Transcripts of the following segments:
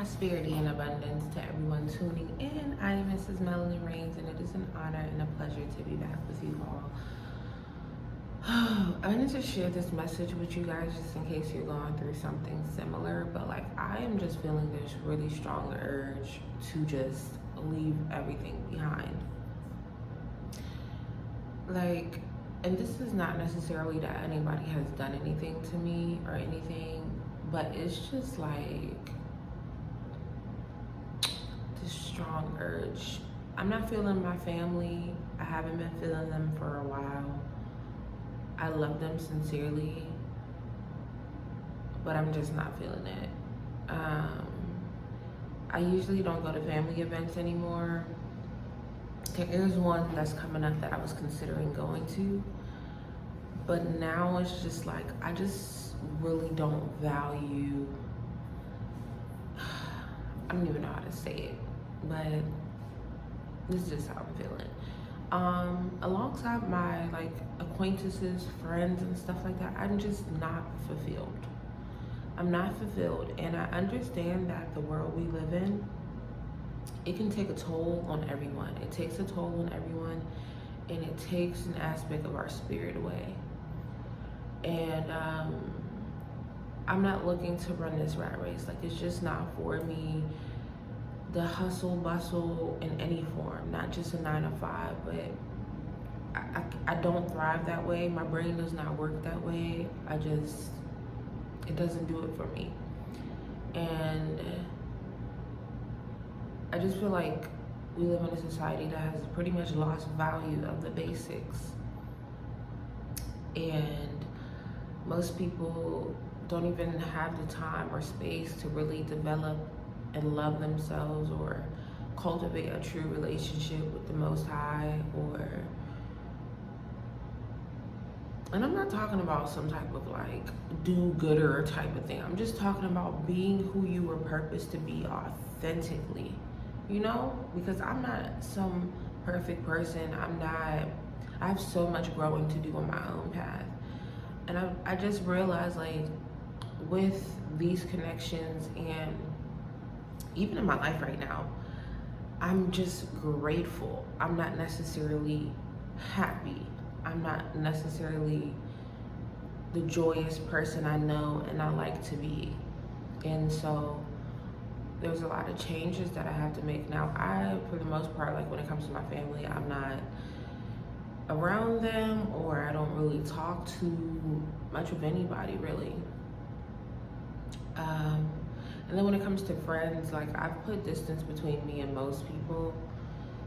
prosperity and abundance to everyone tuning in. I am Mrs.Melanin, and it is an honor and a pleasure to be back with you all. I wanted to share this message with you guys just in case you're going through something similar, but like I am just feeling this really strong urge to just leave everything behind. Like, and this is not necessarily that anybody has done anything to me or anything, but it's just like this strong urge. I'm not feeling my family. I haven't been feeling them for a while. I love them sincerely, but I'm just not feeling it. I usually don't go to family events anymore. There is one that's coming up that I was considering going to, but now it's just like I just really don't value, I don't even know how to say it, but this is just how I'm feeling. Alongside my like acquaintances, friends and stuff like that, I'm just not fulfilled. I'm not fulfilled, and I understand that the world we live in, it can take a toll on everyone. It takes a toll on everyone, and it takes an aspect of our spirit away. And I'm not looking to run this rat race. Like, it's just not for me. The hustle bustle in any form, not just a 9-to-5, but I don't thrive that way. My brain does not work that way. It doesn't do it for me. And I just feel like we live in a society that has pretty much lost value of the basics. And most people don't even have the time or space to really develop and love themselves or cultivate a true relationship with the Most High, and I'm not talking about some type of like do-gooder type of thing. I'm just talking about being who you were purposed to be authentically, you know? Because I'm not some perfect person. I have so much growing to do on my own path. And I just realized, like, with these connections and even in my life right now, I'm just grateful. I'm not necessarily happy. I'm not necessarily the joyous person I know and I like to be. And so there's a lot of changes that I have to make now. For the most part, like when it comes to my family, I'm not around them, or I don't really talk to much of anybody really. And then when it comes to friends, like I've put distance between me and most people,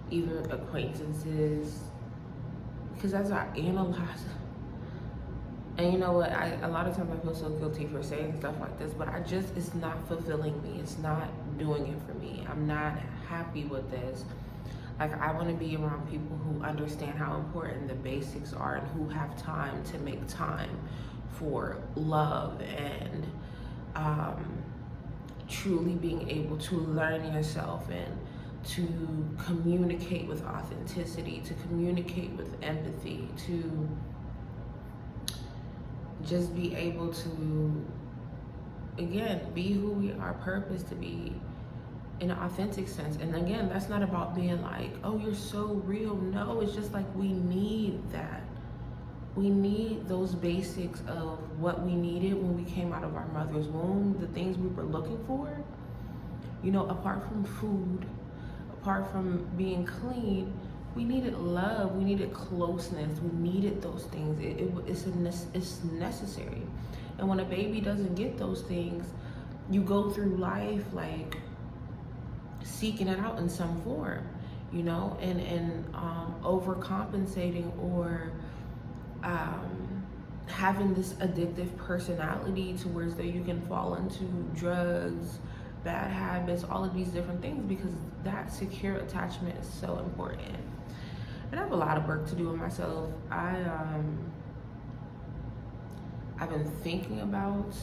even acquaintances, because as I analyze, and you know what, a lot of times I feel so guilty for saying stuff like this, but it's not fulfilling me. It's not doing it for me. I'm not happy with this. Like, I want to be around people who understand how important the basics are and who have time to make time for love and truly being able to learn yourself and to communicate with authenticity, to communicate with empathy, to just be able to, again, be who we are purposed to be in an authentic sense. And again, that's not about being like, oh, you're so real. No, it's just like we need that. We need those basics of what we needed when we came out of our mother's womb, the things we were looking for. You know, apart from food, apart from being clean, we needed love, we needed closeness, we needed those things. It's necessary. And when a baby doesn't get those things, you go through life like seeking it out in some form, you know, and overcompensating or having this addictive personality to where you can fall into drugs, bad habits, all of these different things, because that secure attachment is so important. And I have a lot of work to do with myself. I've been thinking about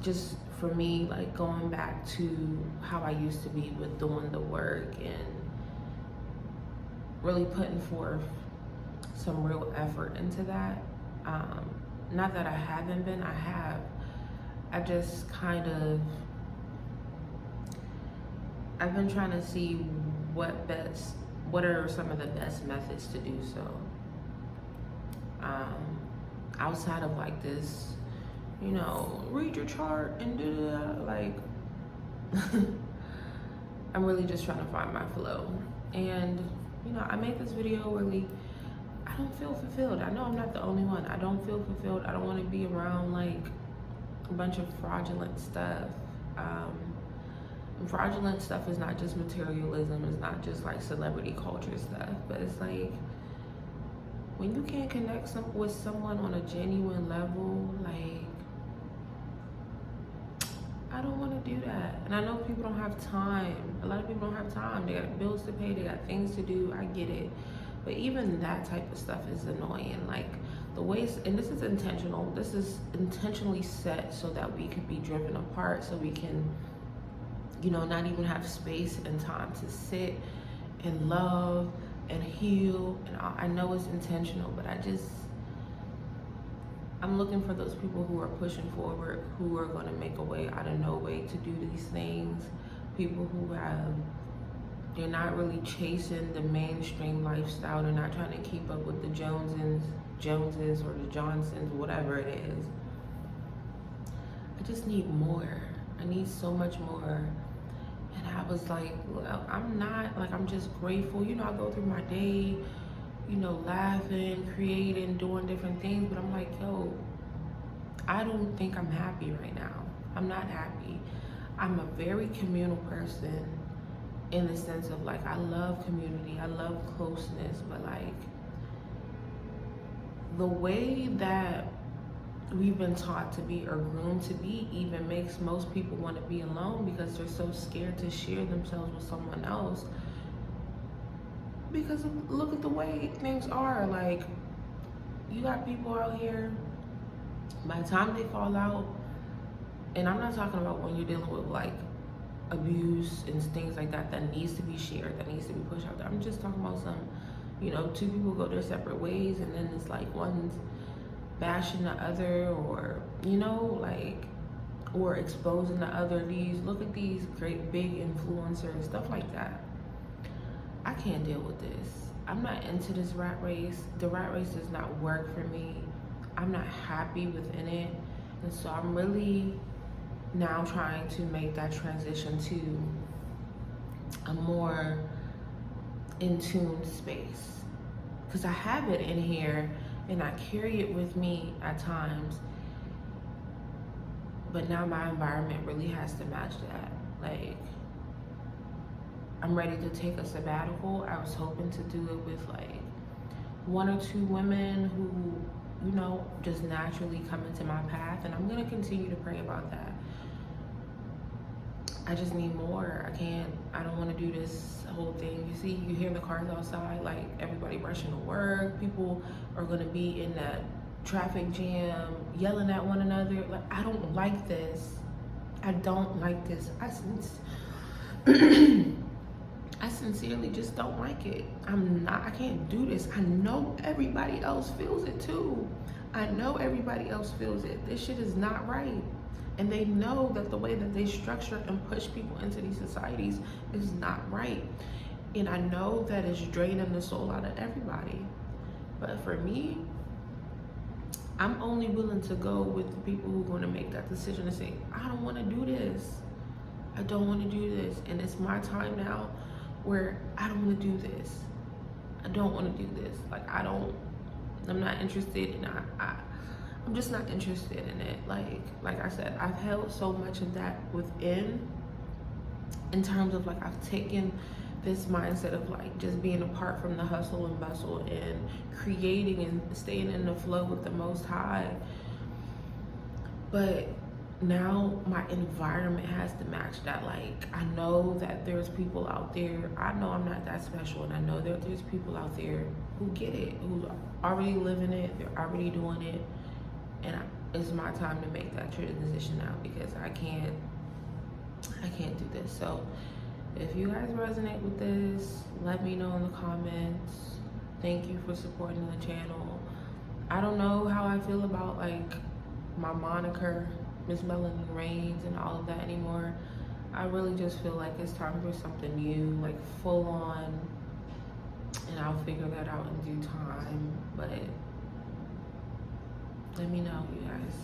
just, for me, like going back to how I used to be with doing the work and really putting forth some real effort into that. Not that I haven't been, I have, I just kind of, I've been trying to see what are some of the best methods to do so. Outside of like this, you know, read your chart and do that, like, I'm really just trying to find my flow. And, you know, I made this video really, I don't feel fulfilled. I know I'm not the only one. I don't feel fulfilled. I don't want to be around like a bunch of fraudulent stuff. Fraudulent stuff is not just materialism. It's not just like celebrity culture stuff, but it's like, when you can't connect with someone on a genuine level, like, I don't want to do that. And I know people don't have time. A lot of people don't have time. They got bills to pay. They got things to do. I get it. But even that type of stuff is annoying. Like the ways, and this is intentional. This is intentionally set so that we could be driven apart, so we can, you know, not even have space and time to sit and love and heal. And I know it's intentional, but I'm looking for those people who are pushing forward, who are going to make a way out of no way to do these things. People who they're not really chasing the mainstream lifestyle. They're not trying to keep up with the Joneses or the Johnsons, whatever it is. I just need more. I need so much more. And I was like, well, I'm just grateful. You know, I go through my day, you know, laughing, creating, doing different things, but I'm like, yo, I don't think I'm happy right now. I'm not happy. I'm a very communal person in the sense of like, I love community, I love closeness, but like, the way that we've been taught to be or groomed to be even makes most people want to be alone because they're so scared to share themselves with someone else. Because look at the way things are. Like, you got people out here, by the time they fall out, and I'm not talking about when you're dealing with like abuse and things like that needs to be shared, that needs to be pushed out there. I'm just talking about some, you know, two people go their separate ways and then it's like one's bashing the other, or, you know, like, or exposing the other. Look at these great big influencers, stuff like that. I can't deal with this. I'm not into this rat race. The rat race does not work for me. I'm not happy within it. And so I'm really now trying to make that transition to a more in tune space. Because I have it in here and I carry it with me at times. But now my environment really has to match that. Like, I'm ready to take a sabbatical. I was hoping to do it with like one or two women who, you know, just naturally come into my path, and I'm gonna continue to pray about that. I just need more. I don't wanna do this whole thing. You see, you hear the cars outside, like everybody rushing to work. People are gonna be in that traffic jam, yelling at one another. Like, I don't like this. I don't like this. I sincerely just don't like it. I can't do this. I know everybody else feels it too. I know everybody else feels it. This shit is not right. And they know that the way that they structure and push people into these societies is not right. And I know that it's draining the soul out of everybody. But for me, I'm only willing to go with the people who are going to make that decision and say, I don't want to do this. I don't want to do this. And it's my time now where I don't want to do this. I don't want to do this. Like, I'm not interested in I'm just not interested in it. Like I said, I've held so much of that within, in terms of like, I've taken this mindset of like just being apart from the hustle and bustle and creating and staying in the flow with the Most High. But now my environment has to match that. Like, I know that there's people out there, I know I'm not that special, and I know that there's people out there who get it, who's already living it, they're already doing it, and it's my time to make that transition now, because I can't do this. So if you guys resonate with this, let me know in the comments. Thank you for supporting the channel. I don't know how I feel about like my moniker, Miss Melanin reigns and all of that anymore. I really just feel like it's time for something new, like full on, and I'll figure that out in due time. But let me know, you guys.